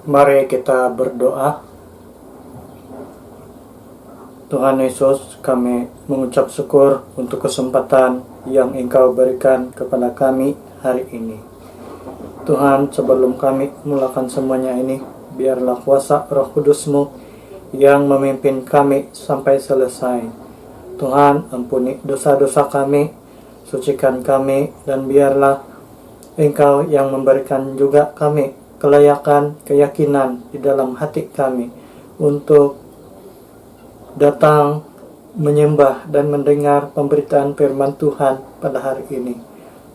Mari kita berdoa. Tuhan Yesus, kami mengucap syukur untuk kesempatan yang Engkau berikan kepada kami hari ini. Tuhan, sebelum kami melakukan semuanya ini, biarlah kuasa Roh Kudus-Mu yang memimpin kami sampai selesai. Tuhan, ampuni dosa-dosa kami, sucikan kami, dan biarlah Engkau yang memberikan juga kami kelayakan, keyakinan di dalam hati kami untuk datang menyembah dan mendengar pemberitaan firman Tuhan pada hari ini.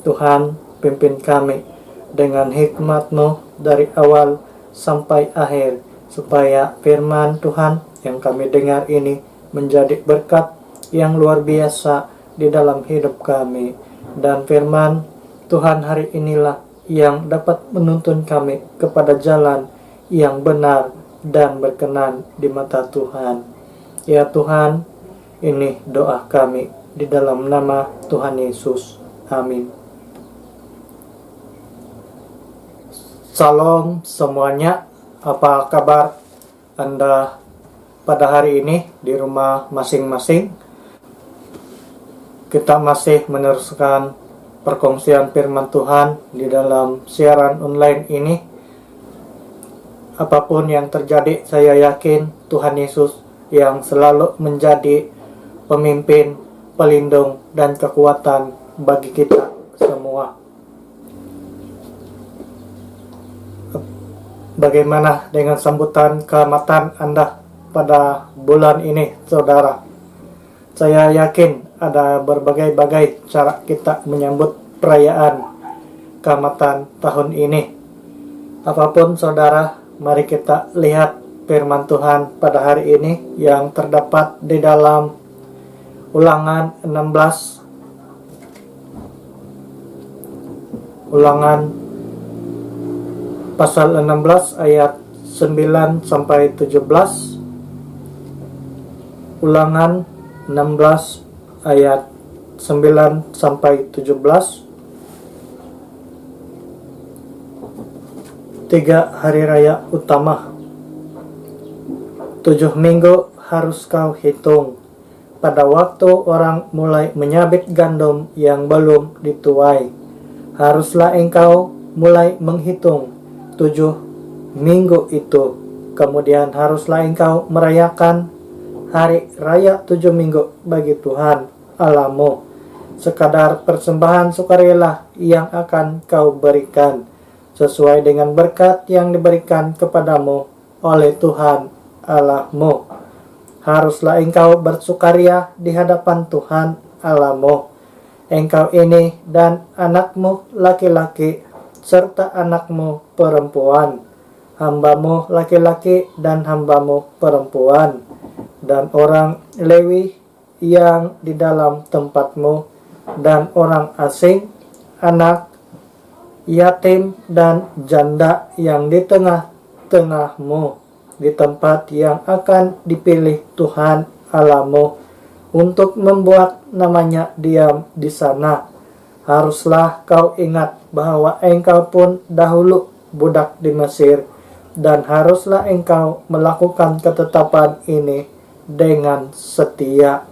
Tuhan, pimpin kami dengan hikmat-Mu dari awal sampai akhir, supaya firman Tuhan yang kami dengar ini menjadi berkat yang luar biasa di dalam hidup kami. Dan firman Tuhan hari inilah yang dapat menuntun kami kepada jalan yang benar dan berkenan di mata Tuhan. Ya Tuhan, ini doa kami di dalam nama Tuhan Yesus. Amin. Salam semuanya, apa kabar Anda pada hari ini di rumah masing-masing? Kita masih meneruskan perkongsian firman Tuhan di dalam siaran online ini. Apapun yang terjadi, saya yakin Tuhan Yesus yang selalu menjadi pemimpin, pelindung, dan kekuatan bagi kita semua. Bagaimana dengan sambutan kehormatan Anda pada bulan ini, saudara? Saya yakin ada berbagai-bagai cara kita menyambut perayaan kehormatan tahun ini. Apapun saudara, mari kita lihat firman Tuhan pada hari ini yang terdapat di dalam Ulangan 16. Ulangan pasal 16 ayat 9 sampai 17. Ulangan 16 ayat 9 sampai 17. 3 hari raya utama. 7 minggu harus kau hitung. Pada waktu orang mulai menyabit gandum yang belum dituai, haruslah engkau mulai menghitung 7 minggu itu. Kemudian haruslah engkau merayakan hari raya 7 minggu bagi Tuhan Allahmu. Sekadar persembahan sukarela yang akan kau berikan, sesuai dengan berkat yang diberikan kepadamu oleh Tuhan Allahmu. Haruslah engkau bersukaria di hadapan Tuhan Allahmu, engkau ini dan anakmu laki-laki serta anakmu perempuan, hambamu laki-laki dan hambamu perempuan, dan orang Lewi yang di dalam tempatmu, dan orang asing, anak yatim dan janda yang di tengah-tengahmu, di tempat yang akan dipilih Tuhan Allahmu untuk membuat namanya diam di sana. Haruslah kau ingat bahwa engkau pun dahulu budak di Mesir, dan haruslah engkau melakukan ketetapan ini dengan setia.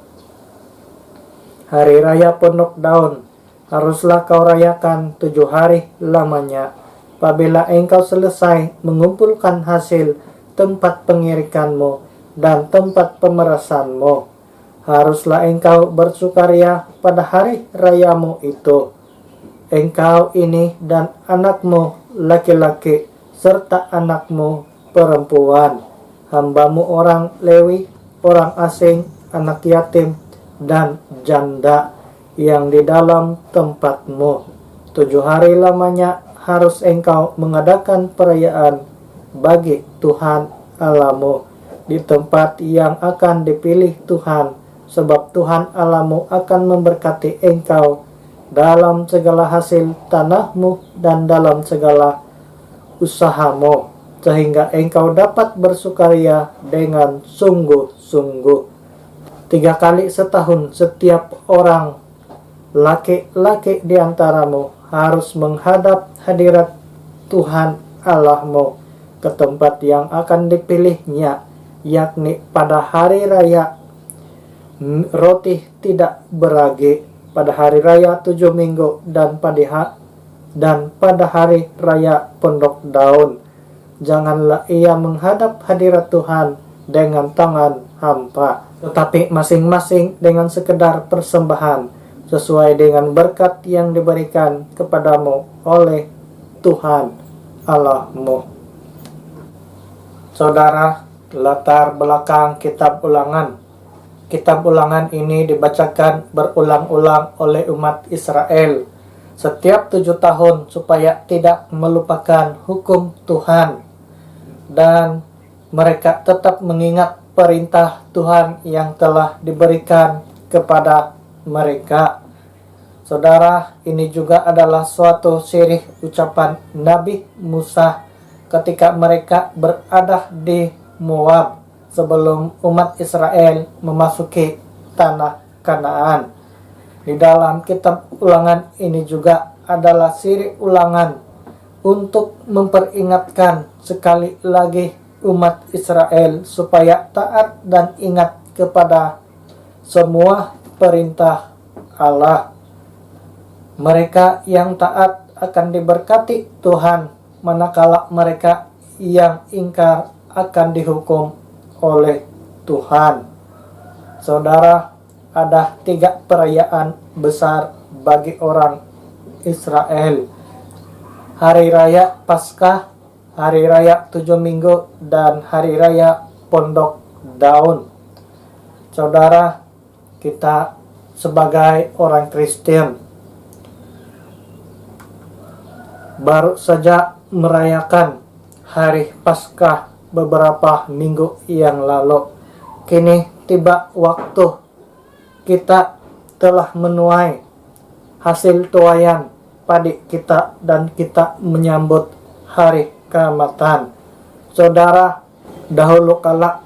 Hari raya pondok daun haruslah kau rayakan 7 hari lamanya. Apabila engkau selesai mengumpulkan hasil tempat pengirikanmu dan tempat pemerasanmu, haruslah engkau bersukaria pada hari rayamu itu, engkau ini dan anakmu laki-laki serta anakmu perempuan, hambamu orang Lewi, orang asing, anak yatim, dan janda yang di dalam tempatmu. 7 hari lamanya harus engkau mengadakan perayaan bagi Tuhan Allahmu di tempat yang akan dipilih Tuhan, sebab Tuhan Allahmu akan memberkati engkau dalam segala hasil tanahmu dan dalam segala usahamu, sehingga engkau dapat bersukaria dengan sungguh-sungguh. 3 kali setahun setiap orang laki-laki di antaramu harus menghadap hadirat Tuhan Allahmu ke tempat yang akan dipilihnya, yakni pada hari raya roti tidak beragi, pada hari raya 7 minggu, dan pada hari raya pondok daun. Janganlah ia menghadap hadirat Tuhan dengan tangan hampa, tetapi masing-masing dengan sekedar persembahan sesuai dengan berkat yang diberikan kepadamu oleh Tuhan Allahmu. Saudara, latar belakang kitab Ulangan. Kitab Ulangan ini dibacakan berulang-ulang oleh umat Israel setiap 7 tahun supaya tidak melupakan hukum Tuhan, dan mereka tetap mengingat perintah Tuhan yang telah diberikan kepada mereka. Saudara, ini juga adalah suatu sirih ucapan Nabi Musa ketika mereka berada di Moab sebelum umat Israel memasuki tanah Kanaan. Di dalam kitab Ulangan ini juga adalah sirih ulangan untuk memperingatkan sekali lagi umat Israel supaya taat dan ingat kepada semua perintah Allah. Mereka yang taat akan diberkati Tuhan, manakala mereka yang ingkar akan dihukum oleh Tuhan. Saudara, ada 3 perayaan besar bagi orang Israel: Hari Raya Paskah, Hari Raya 7 Minggu, dan Hari Raya Pondok Daun. Saudara, kita sebagai orang Kristen baru saja merayakan Hari Paskah beberapa minggu yang lalu. Kini tiba waktu kita telah menuai hasil tuaian padi kita dan kita menyambut hari keamatan. Saudara, dahulu kala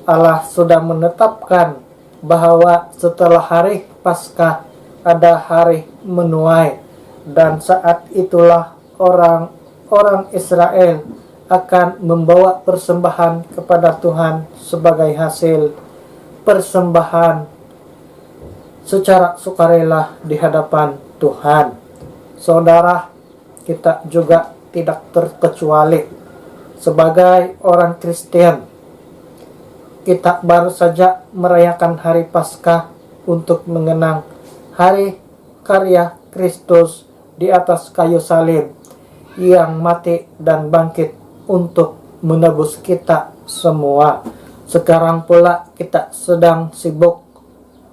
Allah sudah menetapkan bahwa setelah hari Paskah ada hari menuai, dan saat itulah orang Israel akan membawa persembahan kepada Tuhan sebagai hasil persembahan secara sukarela di hadapan Tuhan. Saudara, kita juga tidak terkecuali sebagai orang Kristen. Kita baru saja merayakan hari Paskah untuk mengenang hari karya Kristus di atas kayu salib yang mati dan bangkit untuk menebus kita semua. Sekarang pula kita sedang sibuk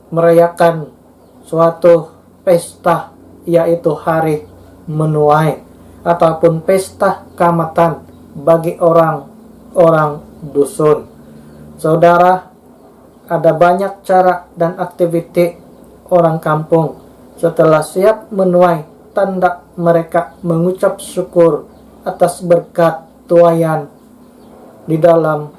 merayakan suatu pesta, yaitu hari menuai ataupun pesta keamatan bagi orang-orang dusun. Saudara, ada banyak cara dan aktiviti orang kampung setelah siap menuai, tanda mereka mengucap syukur atas berkat tuaian di dalam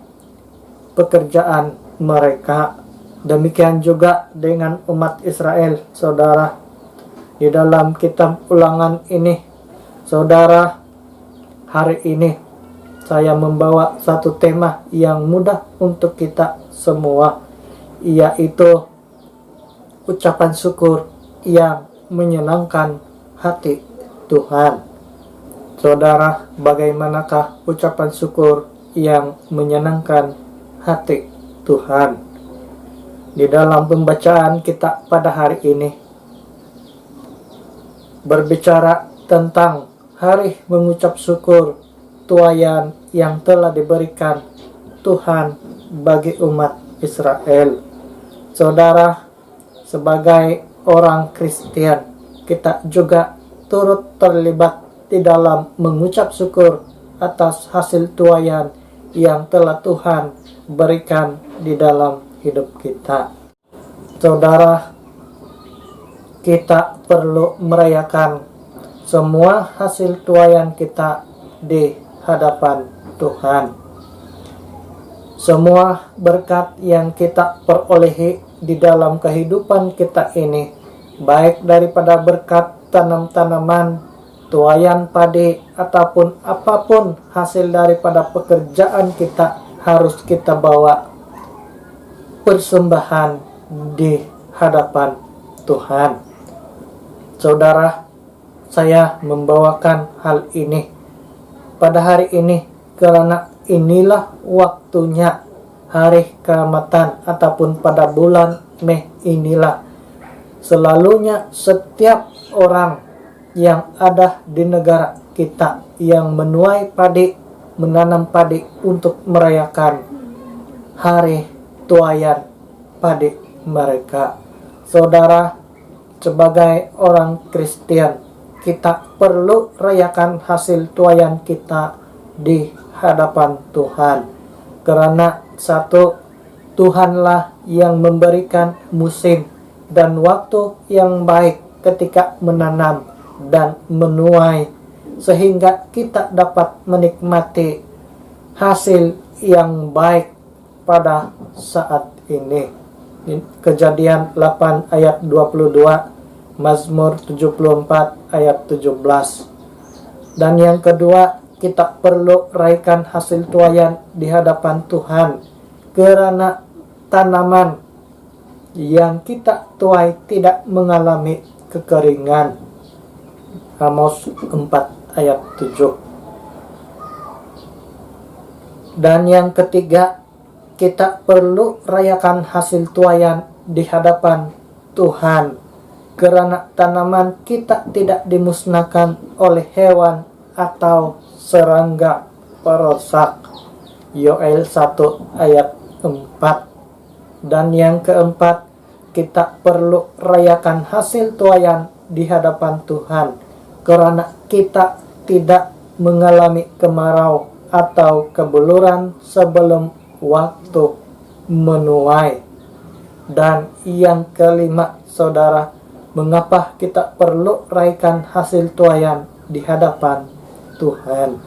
pekerjaan mereka. Demikian juga dengan umat Israel, saudara. Di dalam kitab Ulangan ini, saudara, hari ini saya membawa satu tema yang mudah untuk kita semua, yaitu ucapan syukur yang menyenangkan hati Tuhan. Saudara, bagaimanakah ucapan syukur yang menyenangkan hati Tuhan? Di dalam pembacaan kita pada hari ini berbicara tentang hari mengucap syukur tuaian yang telah diberikan Tuhan bagi umat Israel. Saudara, sebagai orang Kristen, kita juga turut terlibat di dalam mengucap syukur atas hasil tuaian yang telah Tuhan berikan di dalam hidup kita. Saudara, kita perlu merayakan semua hasil tuaian kita di hadapan Tuhan. Semua berkat yang kita perolehi di dalam kehidupan kita ini, baik daripada berkat tanam-tanaman tuayan padi ataupun apapun hasil daripada pekerjaan kita harus kita bawa persembahan di hadapan Tuhan. Saudara, saya membawakan hal ini pada hari ini karena inilah waktunya hari keamatan ataupun pada bulan Mei inilah selalunya setiap orang yang ada di negara kita yang menuai padi, menanam padi untuk merayakan hari tuayan padi mereka. Saudara, sebagai orang Kristen, kita perlu rayakan hasil tuayan kita di hadapan Tuhan. Karena satu, Tuhanlah yang memberikan musim dan waktu yang baik ketika menanam dan menuai, sehingga kita dapat menikmati hasil yang baik pada saat ini. Kejadian 8 ayat 22, Mazmur 74 ayat 17. Dan yang kedua, kita perlu raihkan hasil tuayan di hadapan Tuhan karena tanaman yang kita tuai tidak mengalami kekeringan. Amos 4 ayat 7. Dan yang ketiga, kita perlu rayakan hasil tuayan di hadapan Tuhan karena tanaman kita tidak dimusnahkan oleh hewan atau serangga perusak. Yoel 1 ayat 4. Dan yang keempat, kita perlu rayakan hasil tuayan di hadapan Tuhan karena kita tidak mengalami kemarau atau kebuluran sebelum waktu menuai. Dan yang kelima, saudara, mengapa kita perlu raihkan hasil tuayan di hadapan Tuhan?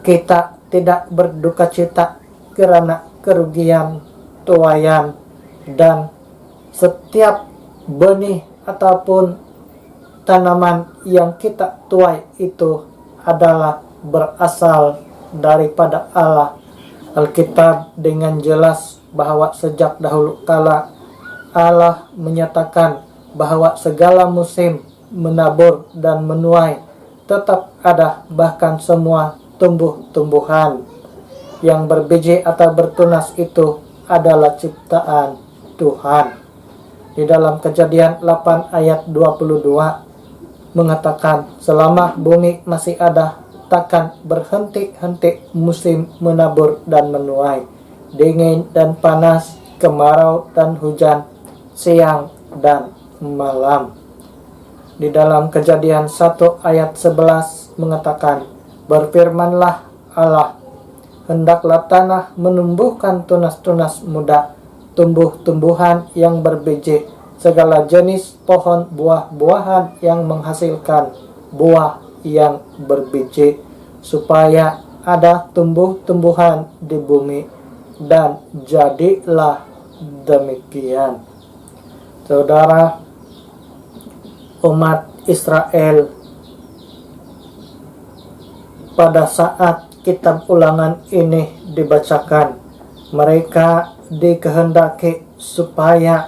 Kita tidak berduka cita karena kerugian tuayan, dan setiap benih ataupun tanaman yang kita tuai itu adalah berasal daripada Allah. Alkitab dengan jelas bahwa sejak dahulu kala Allah menyatakan bahwa segala musim menabur dan menuai tetap ada, bahkan semua tumbuh-tumbuhan yang berbiji atau bertunas itu adalah ciptaan Tuhan. Di dalam Kejadian 8 ayat 22 mengatakan, selama bumi masih ada, takkan berhenti-henti musim menabur dan menuai, dingin dan panas, kemarau dan hujan, siang dan malam. Di dalam Kejadian 1 ayat 11 mengatakan, berfirmanlah Allah, hendaklah tanah menumbuhkan tunas-tunas muda, tumbuh-tumbuhan yang berbiji, segala jenis pohon buah-buahan yang menghasilkan buah yang berbiji, supaya ada tumbuh-tumbuhan di bumi, dan jadilah demikian. Saudara, umat Israel pada saat kitab Ulangan ini dibacakan, mereka dikehendaki supaya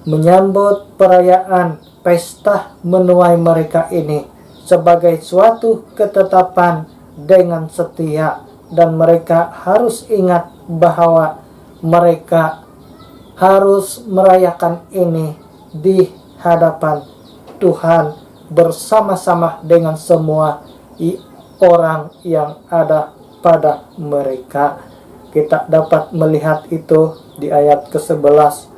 menyambut perayaan pesta menuai mereka ini sebagai suatu ketetapan dengan setia, dan mereka harus ingat bahwa mereka harus merayakan ini di hadapan Tuhan bersama-sama dengan semua orang yang ada pada mereka. Kita dapat melihat itu di ayat ke-11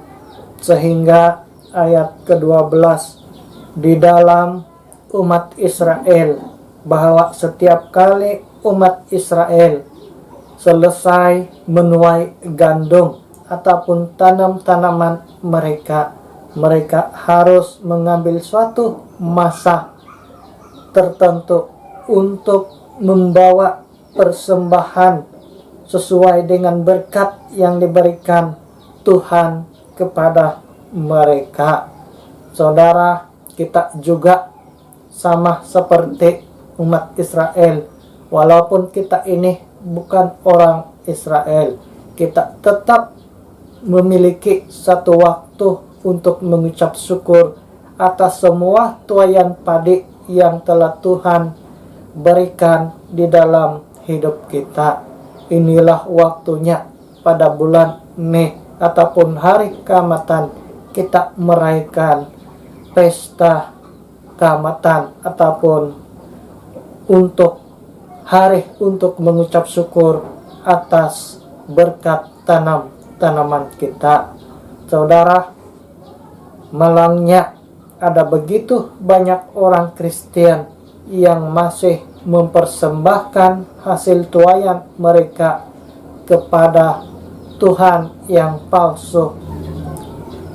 sehingga ayat ke-12 di dalam umat Israel, bahwa setiap kali umat Israel selesai menuai gandum ataupun tanam-tanaman mereka, mereka harus mengambil suatu masa tertentu untuk membawa persembahan sesuai dengan berkat yang diberikan Tuhan kepada mereka. Saudara, kita juga sama seperti umat Israel. Walaupun kita ini bukan orang Israel, kita tetap memiliki satu waktu untuk mengucap syukur atas semua tuaian padi yang telah Tuhan berikan di dalam hidup kita. Inilah waktunya pada bulan Mei ataupun hari Keamatan kita merayakan pesta Keamatan ataupun untuk hari untuk mengucap syukur atas berkat tanaman kita. Saudara, malangnya ada begitu banyak orang Kristen yang masih mempersembahkan hasil tuaian mereka kepada Tuhan yang palsu.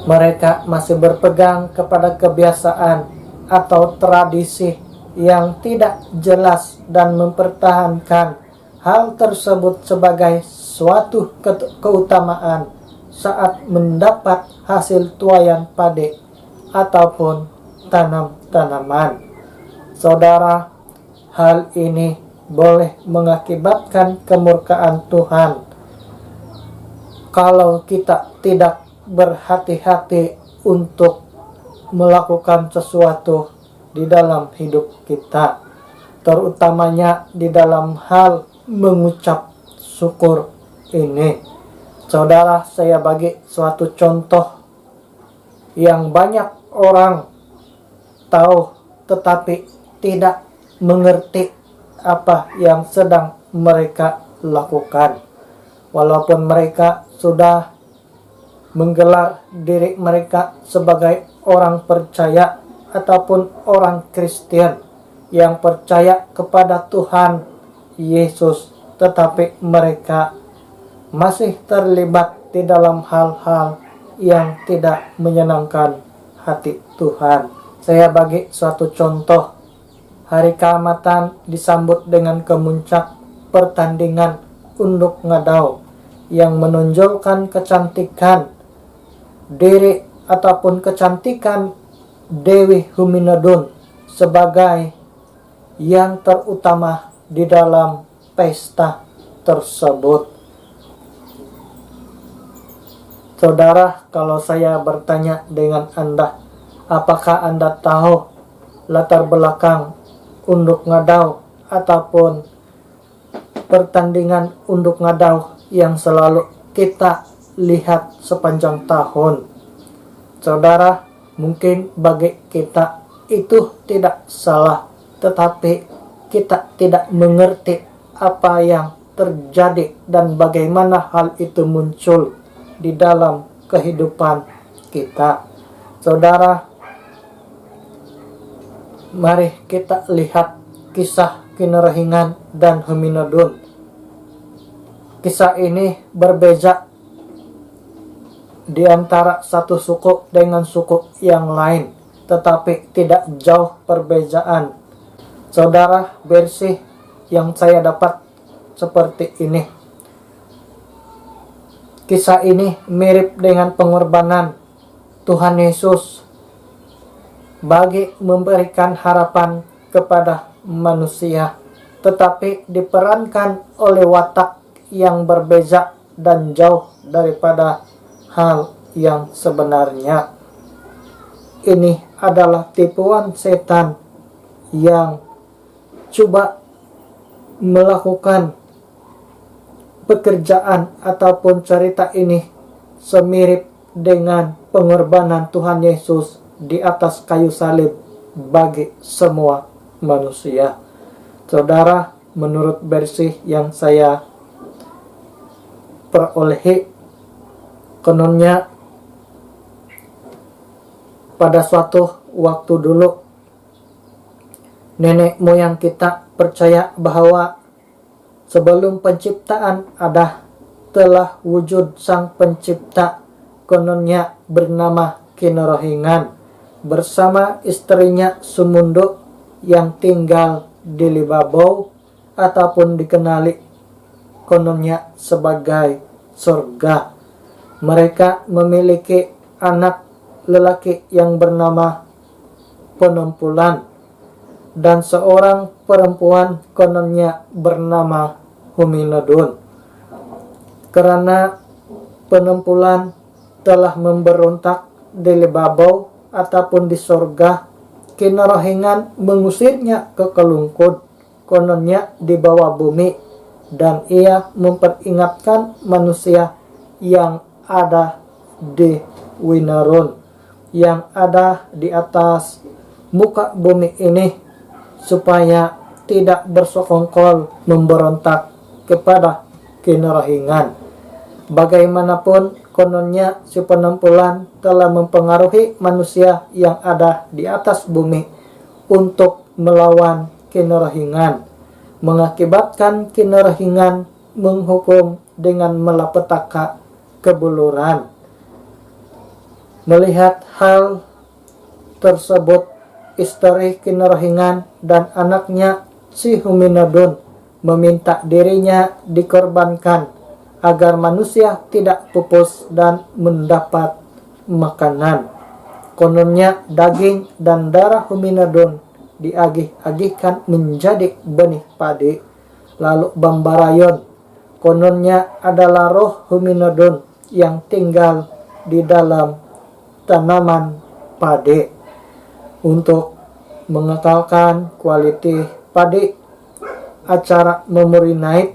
Mereka masih berpegang kepada kebiasaan atau tradisi yang tidak jelas dan mempertahankan hal tersebut sebagai suatu keutamaan saat mendapat hasil tuaian padi ataupun tanaman. Saudara, hal ini boleh mengakibatkan kemurkaan Tuhan kalau kita tidak berhati-hati untuk melakukan sesuatu di dalam hidup kita, terutamanya di dalam hal mengucap syukur ini. Saudara, saya bagi suatu contoh yang banyak orang tahu tetapi tidak mengerti apa yang sedang mereka lakukan. Walaupun mereka sudah menggelar diri mereka sebagai orang percaya ataupun orang Kristen yang percaya kepada Tuhan Yesus, tetapi mereka masih terlibat di dalam hal-hal yang tidak menyenangkan hati Tuhan. Saya bagi suatu contoh. Hari Keamatan disambut dengan kemuncak pertandingan unduk ngadau yang menonjolkan kecantikan diri ataupun kecantikan Dewi Huminadun sebagai yang terutama di dalam pesta tersebut. Saudara, kalau saya bertanya dengan Anda, apakah Anda tahu latar belakang unduk ngadau ataupun pertandingan unduk ngadau yang selalu kita lihat sepanjang tahun? Saudara, mungkin bagi kita itu tidak salah, tetapi kita tidak mengerti apa yang terjadi dan bagaimana hal itu muncul di dalam kehidupan kita. Saudara, mari kita lihat kisah Kinarahingan dan Huminadun. Kisah ini berbeda di antara satu suku dengan suku yang lain, tetapi tidak jauh perbedaan. Saudara, versi yang saya dapat seperti ini. Kisah ini mirip dengan pengorbanan Tuhan Yesus bagi memberikan harapan kepada manusia, tetapi diperankan oleh watak yang berbeda dan jauh daripada hal yang sebenarnya. Ini adalah tipuan setan yang coba melakukan pekerjaan ataupun cerita ini semirip dengan pengorbanan Tuhan Yesus di atas kayu salib bagi semua manusia. Saudara, menurut versi yang saya perolehi, kononnya pada suatu waktu dulu nenek moyang kita percaya bahwa sebelum penciptaan ada telah wujud sang pencipta, kononnya bernama Kinarahingan bersama istrinya Sumundu yang tinggal di Libabau ataupun dikenali kononnya sebagai surga. Mereka memiliki anak lelaki yang bernama Penompulan. dan seorang perempuan kononnya bernama Huminadun. Karena penumpulan telah memberontak di Lebabau ataupun di sorga, kinarahingan mengusirnya ke Kelungkud, kononnya di bawah bumi, dan ia memperingatkan manusia yang ada di Winarun, yang ada di atas muka bumi ini, supaya tidak bersekongkol memberontak kepada kinarahingan. Bagaimanapun kononnya si penumpulan telah mempengaruhi manusia yang ada di atas bumi untuk melawan kinarahingan, mengakibatkan kinarahingan menghukum dengan malapetaka kebuluran. Melihat hal tersebut, istri kinarahingan dan anaknya si Huminadun meminta dirinya dikorbankan agar manusia tidak pupus dan mendapat makanan. Kononnya daging dan darah Huminadun diagih-agihkan menjadi benih padi. Lalu Bambarayon, kononnya adalah roh Huminadun yang tinggal di dalam tanaman padi. Untuk mengekalkan kualiti padi, acara Memory Night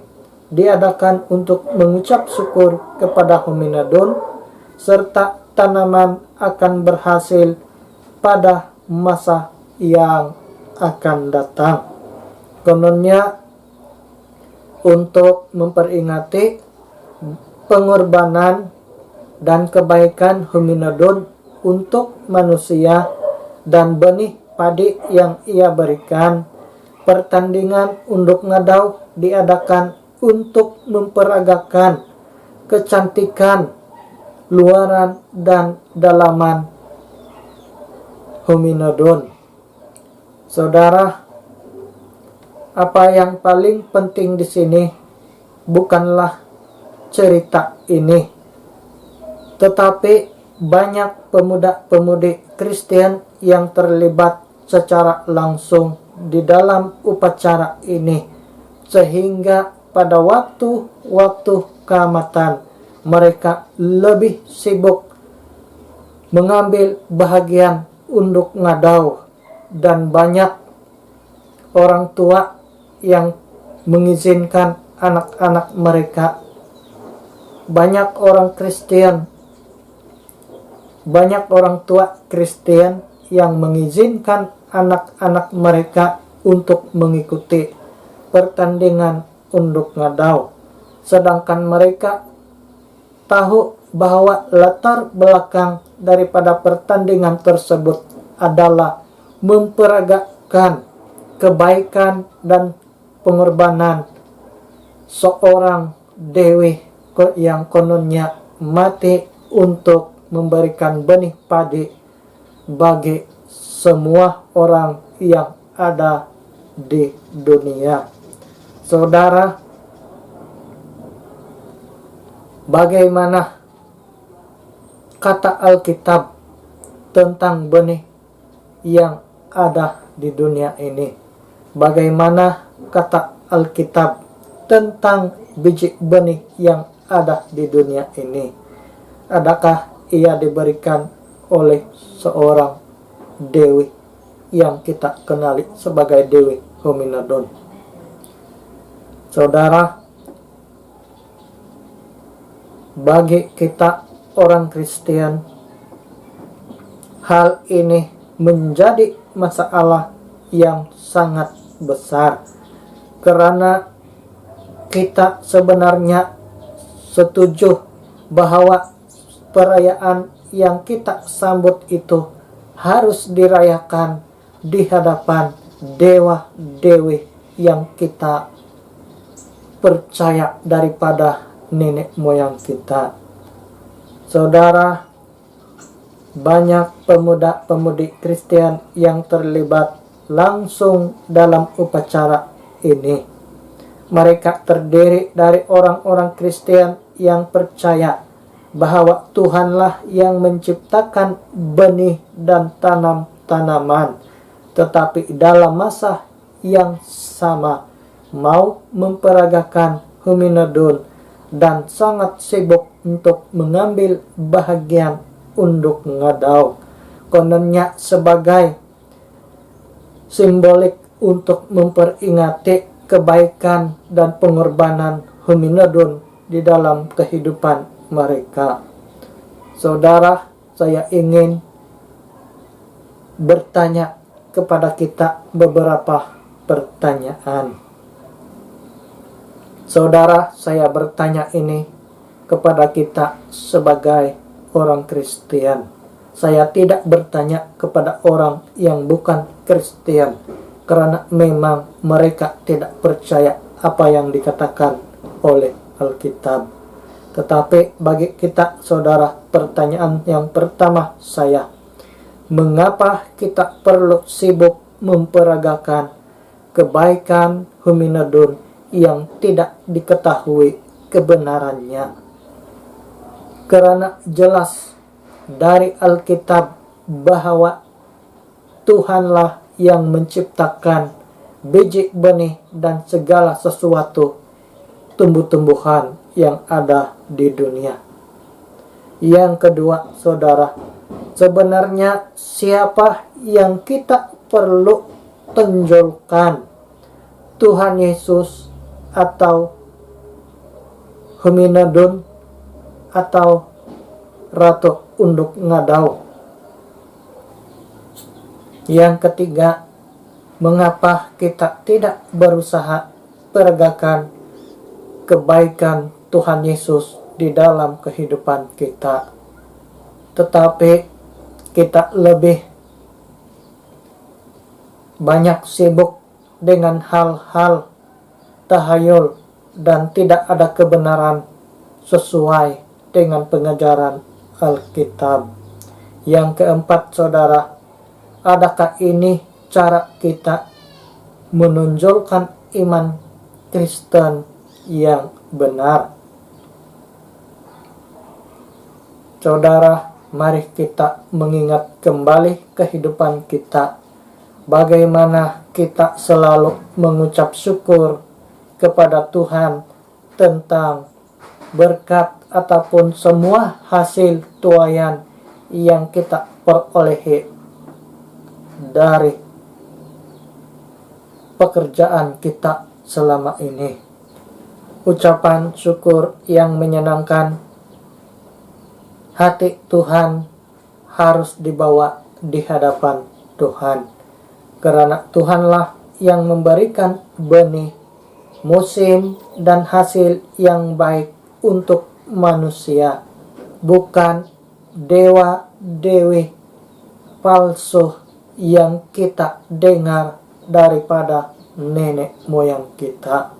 diadakan untuk mengucap syukur kepada Huminadun, serta tanaman akan berhasil pada masa yang akan datang. Kononnya untuk memperingati pengorbanan dan kebaikan Huminadun untuk manusia dan benih padi yang ia berikan, pertandingan unduk ngadau diadakan untuk memperagakan kecantikan luaran dan dalaman Huminadun. Saudara, apa yang paling penting di sini bukanlah cerita ini, tetapi banyak pemuda-pemudi Kristen yang terlibat secara langsung di dalam upacara ini, sehingga pada waktu-waktu keamatan mereka lebih sibuk mengambil bahagian unduk ngadau, dan banyak orang tua yang mengizinkan anak-anak mereka, banyak orang tua Kristen yang mengizinkan anak-anak mereka untuk mengikuti pertandingan unduk ngadau, sedangkan mereka tahu bahwa latar belakang daripada pertandingan tersebut adalah memperagakan kebaikan dan pengorbanan seorang dewi yang kononnya mati untuk memberikan benih padi bagi semua orang yang ada di dunia. Saudara, bagaimana kata Alkitab tentang benih yang ada di dunia ini? Bagaimana kata Alkitab tentang biji benih yang ada di dunia ini? Adakah ia diberikan oleh seorang dewi yang kita kenali sebagai Dewi Huminadun? Saudara, bagi kita orang Kristen, hal ini menjadi masalah yang sangat besar, karena kita sebenarnya setuju bahwa perayaan yang kita sambut itu harus dirayakan di hadapan dewa-dewi yang kita percaya daripada nenek moyang kita. Saudara, banyak pemuda-pemudi Kristen yang terlibat langsung dalam upacara ini. Mereka terdiri dari orang-orang Kristen yang percaya bahwa Tuhanlah yang menciptakan benih dan tanam-tanaman, tetapi dalam masa yang sama mau memperagakan Huminodon dan sangat sibuk untuk mengambil bahagian unduk ngadau. Kononnya sebagai simbolik untuk memperingati kebaikan dan pengorbanan Huminodon di dalam kehidupan mereka. Saudara, saya ingin bertanya kepada kita beberapa pertanyaan. Saudara, saya bertanya ini kepada kita sebagai orang Kristen. Saya tidak bertanya kepada orang yang bukan Kristen, karena memang mereka tidak percaya apa yang dikatakan oleh Alkitab. Tetapi bagi kita, saudara, pertanyaan yang pertama saya, mengapa kita perlu sibuk memperagakan kebaikan Huminodon yang tidak diketahui kebenarannya? Karena jelas dari Alkitab bahwa Tuhanlah yang menciptakan biji benih dan segala sesuatu tumbuh-tumbuhan yang ada di dunia. Yang kedua, saudara, sebenarnya siapa yang kita perlu tonjolkan? Tuhan Yesus atau Huminodon atau Ratu Unduk Ngadau? Yang ketiga, mengapa kita tidak berusaha peragakan kebaikan Tuhan Yesus di dalam kehidupan kita, tetapi kita lebih banyak sibuk dengan hal-hal tahayul dan tidak ada kebenaran sesuai dengan pengajaran Alkitab. Yang keempat, saudara, adakah ini cara kita menunjukkan iman Kristen yang benar? Saudara, mari kita mengingat kembali kehidupan kita. Bagaimana kita selalu mengucap syukur kepada Tuhan tentang berkat ataupun semua hasil tuaian yang kita perolehi dari pekerjaan kita selama ini. Ucapan syukur yang menyenangkan hati Tuhan harus dibawa di hadapan Tuhan. Karena Tuhanlah yang memberikan benih, musim, dan hasil yang baik untuk manusia, bukan dewa-dewi palsu yang kita dengar daripada nenek moyang kita.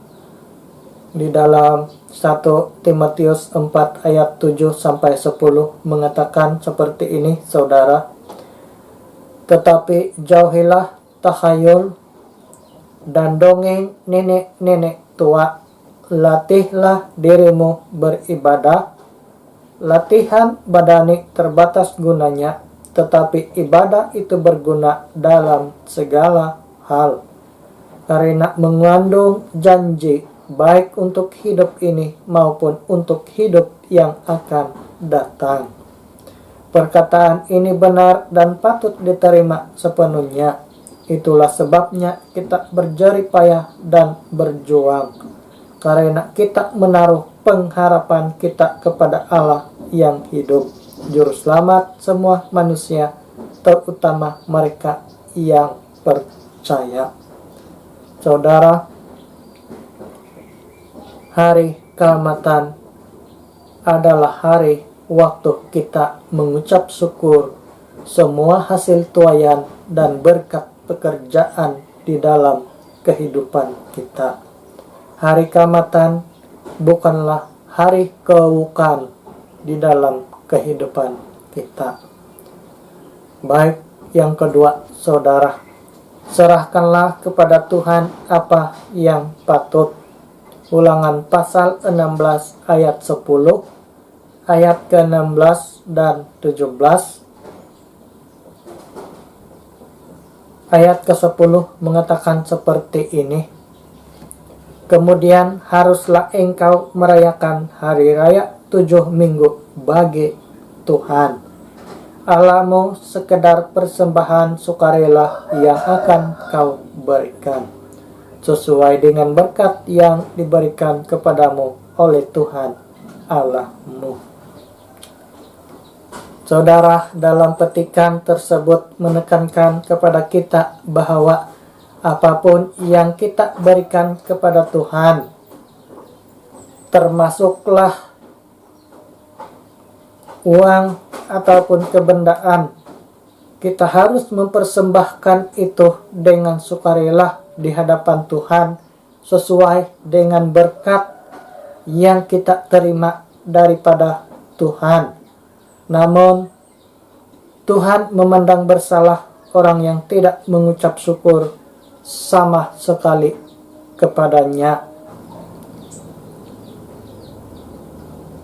Di dalam 1 Timotius 4 ayat 7-10 mengatakan seperti ini, saudara. Tetapi jauhilah tahayul dan dongeng nenek-nenek tua. Latihlah dirimu beribadah. Latihan badani terbatas gunanya, tetapi ibadah itu berguna dalam segala hal, karena mengandung janji baik untuk hidup ini maupun untuk hidup yang akan datang. Perkataan ini benar dan patut diterima sepenuhnya. Itulah sebabnya kita berjerih payah dan berjuang, karena kita menaruh pengharapan kita kepada Allah yang hidup, Juru Selamat semua manusia, terutama mereka yang percaya. Saudara, hari Keselamatan adalah hari waktu kita mengucap syukur semua hasil tuaian dan berkat pekerjaan di dalam kehidupan kita. Hari Keselamatan bukanlah hari keuukan di dalam kehidupan kita. Baik, yang kedua, saudara, serahkanlah kepada Tuhan apa yang patut. Ulangan pasal 16 ayat 10, ayat ke-16 dan 17. Ayat ke-10 mengatakan seperti ini. Kemudian haruslah engkau merayakan hari raya 7 minggu bagi Tuhan Allahmu sekedar persembahan sukarela yang akan kau berikan, sesuai dengan berkat yang diberikan kepadamu oleh Tuhan Allahmu. Saudara, dalam petikan tersebut menekankan kepada kita bahwa apapun yang kita berikan kepada Tuhan, termasuklah uang ataupun kebendaan, kita harus mempersembahkan itu dengan sukarela di hadapan Tuhan sesuai dengan berkat yang kita terima daripada Tuhan. Namun Tuhan memandang bersalah orang yang tidak mengucap syukur sama sekali kepadanya.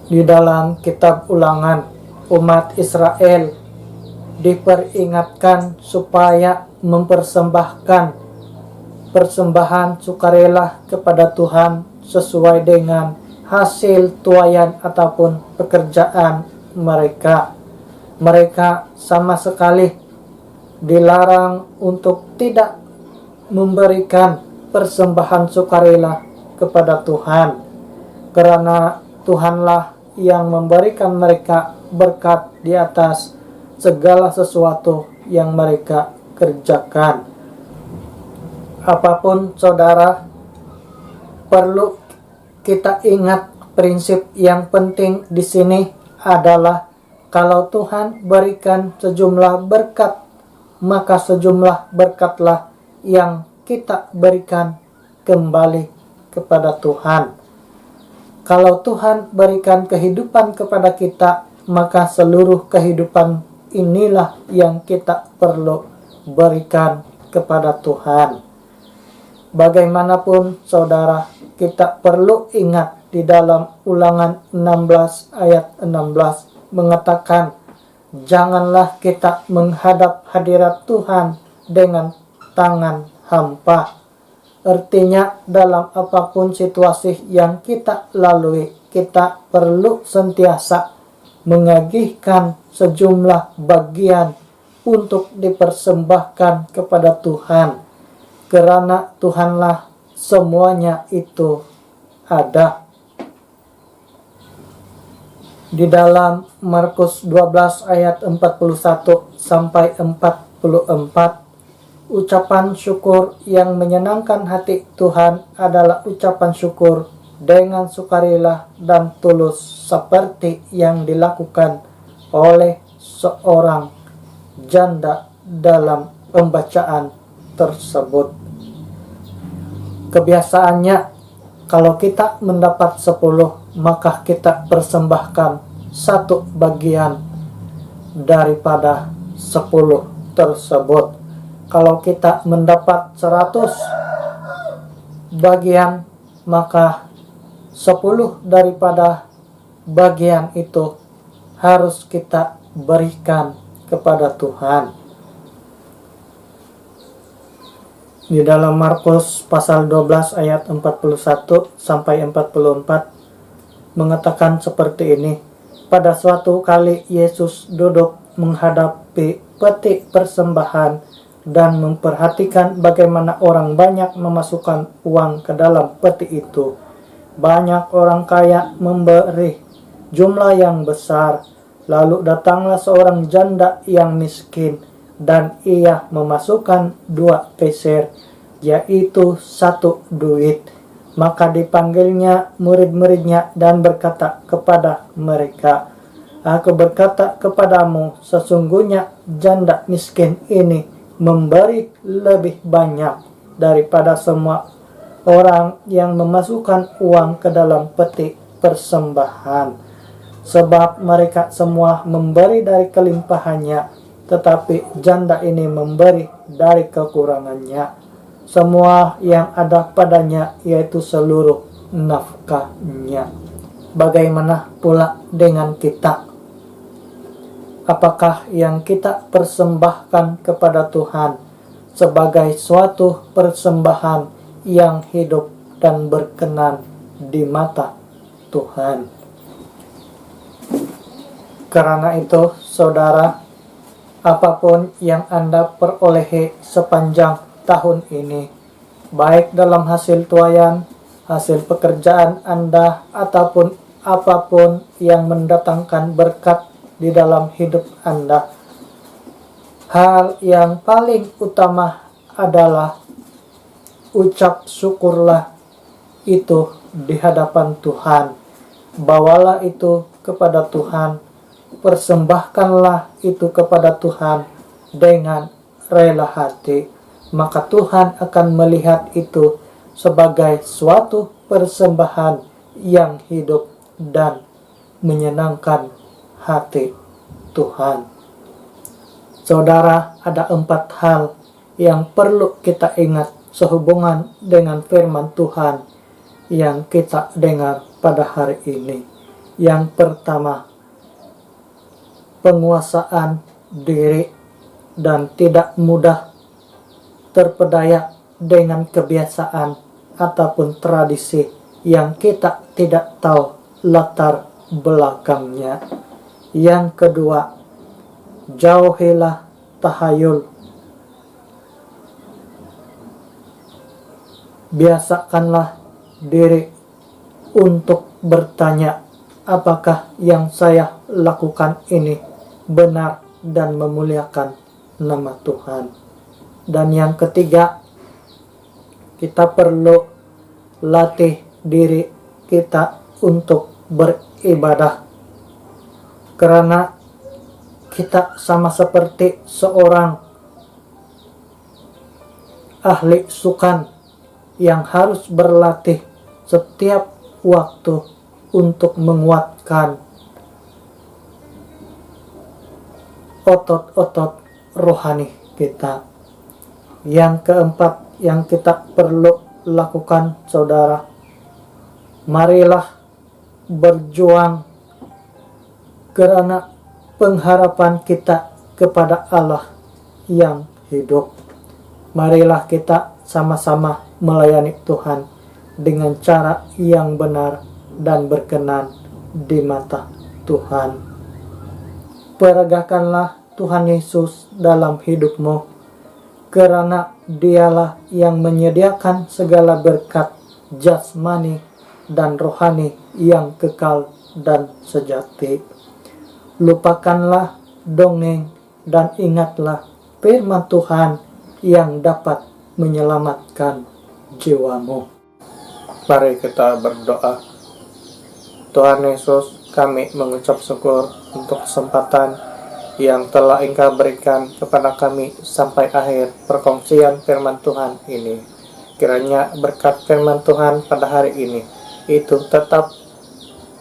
Di dalam kitab Ulangan, umat Israel diperingatkan supaya mempersembahkan persembahan sukarela kepada Tuhan sesuai dengan hasil tuaian ataupun pekerjaan mereka. Mereka sama sekali dilarang untuk tidak memberikan persembahan sukarela kepada Tuhan, karena Tuhanlah yang memberikan mereka berkat di atas segala sesuatu yang mereka kerjakan. Apapun saudara, perlu kita ingat prinsip yang penting di sini adalah kalau Tuhan berikan sejumlah berkat, maka sejumlah berkatlah yang kita berikan kembali kepada Tuhan. Kalau Tuhan berikan kehidupan kepada kita, maka seluruh kehidupan inilah yang kita perlu berikan kepada Tuhan. Bagaimanapun saudara, kita perlu ingat di dalam Ulangan 16 ayat 16 mengatakan, janganlah kita menghadap hadirat Tuhan dengan tangan hampa. Artinya dalam apapun situasi yang kita lalui, kita perlu sentiasa mengagihkan sejumlah bagian untuk dipersembahkan kepada Tuhan, karena Tuhanlah semuanya itu ada. Di dalam Markus 12 ayat 41 sampai 44, ucapan syukur yang menyenangkan hati Tuhan adalah ucapan syukur dengan sukarela dan tulus seperti yang dilakukan oleh seorang janda dalam pembacaan tersebut. Kebiasaannya, kalau kita mendapat 10, maka kita persembahkan 1 bagian daripada 10 tersebut. Kalau kita mendapat 100 bagian, maka 10 daripada bagian itu harus kita berikan kepada Tuhan. Di dalam Markus pasal 12 ayat 41 sampai 44 mengatakan seperti ini. Pada suatu kali Yesus duduk menghadapi peti persembahan dan memperhatikan bagaimana orang banyak memasukkan uang ke dalam peti itu. Banyak orang kaya memberi jumlah yang besar. Lalu datanglah seorang janda yang miskin, dan ia memasukkan 2 peser, yaitu 1 duit. Maka dipanggilnya murid-muridnya dan berkata kepada mereka, Aku berkata kepadamu, sesungguhnya janda miskin ini memberi lebih banyak daripada semua orang yang memasukkan uang ke dalam peti persembahan. Sebab mereka semua memberi dari kelimpahannya, tetapi janda ini memberi dari kekurangannya, semua yang ada padanya, yaitu seluruh nafkahnya. Bagaimana pula dengan kita? Apakah yang kita persembahkan kepada Tuhan sebagai suatu persembahan yang hidup dan berkenan di mata Tuhan. Karena itu, saudara, apapun yang Anda perolehi sepanjang tahun ini, baik dalam hasil tuayan, hasil pekerjaan Anda, ataupun apapun yang mendatangkan berkat di dalam hidup Anda, hal yang paling utama adalah ucap syukurlah itu di hadapan Tuhan. Bawalah itu kepada Tuhan, persembahkanlah itu kepada Tuhan dengan rela hati, maka Tuhan akan melihat itu sebagai suatu persembahan yang hidup dan menyenangkan hati Tuhan. Saudara, ada 4 hal yang perlu kita ingat sehubungan dengan firman Tuhan yang kita dengar pada hari ini. Yang pertama, penguasaan diri dan tidak mudah terpedaya dengan kebiasaan ataupun tradisi yang kita tidak tahu latar belakangnya. Yang kedua, jauhilah tahayul. Biasakanlah diri untuk bertanya, apakah yang saya lakukan ini benar dan memuliakan nama Tuhan. Dan yang ketiga, kita perlu latih diri kita untuk beribadah. Karena kita sama seperti seorang ahli sukan yang harus berlatih setiap waktu untuk menguatkan otot-otot rohani kita. Yang keempat yang kita perlu lakukan, saudara, marilah berjuang karena pengharapan kita kepada Allah yang hidup. Marilah kita sama-sama melayani Tuhan dengan cara yang benar dan berkenan di mata Tuhan. Peragakanlah Tuhan Yesus dalam hidupmu, karena Dialah yang menyediakan segala berkat jasmani dan rohani yang kekal dan sejati. Lupakanlah dongeng dan ingatlah firman Tuhan yang dapat menyelamatkan jiwamu. Mari kita berdoa. Tuhan Yesus, kami mengucap syukur untuk kesempatan yang telah Engkau berikan kepada kami sampai akhir perkongsian firman Tuhan ini. Kiranya berkat firman Tuhan pada hari ini itu tetap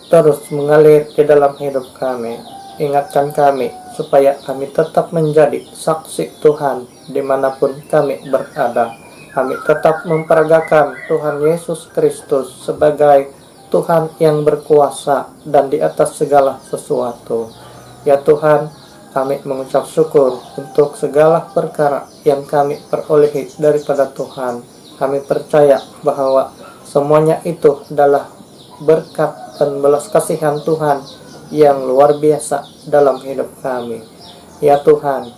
terus mengalir di dalam hidup kami. Ingatkan kami supaya kami tetap menjadi saksi Tuhan dimanapun kami berada. Kami tetap memperagakan Tuhan Yesus Kristus sebagai Tuhan yang berkuasa dan di atas segala sesuatu. Ya Tuhan, kami mengucap syukur untuk segala perkara yang kami perolehi daripada Tuhan. Kami percaya bahwa semuanya itu adalah berkat dan belas kasihan Tuhan yang luar biasa dalam hidup kami. Ya Tuhan,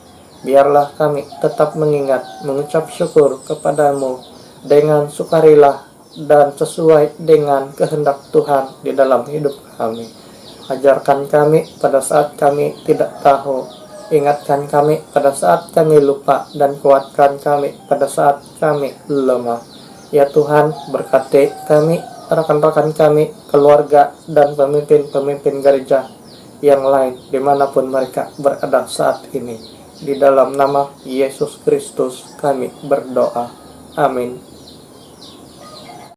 biarlah kami tetap mengingat, mengucap syukur kepadamu dengan sukarela dan sesuai dengan kehendak Tuhan di dalam hidup kami. Ajarkan kami pada saat kami tidak tahu, ingatkan kami pada saat kami lupa, dan kuatkan kami pada saat kami lemah. Ya Tuhan, berkati kami, rekan-rekan kami, keluarga, dan pemimpin-pemimpin gereja yang lain dimanapun mereka berada saat ini. Di dalam nama Yesus Kristus kami berdoa. Amin.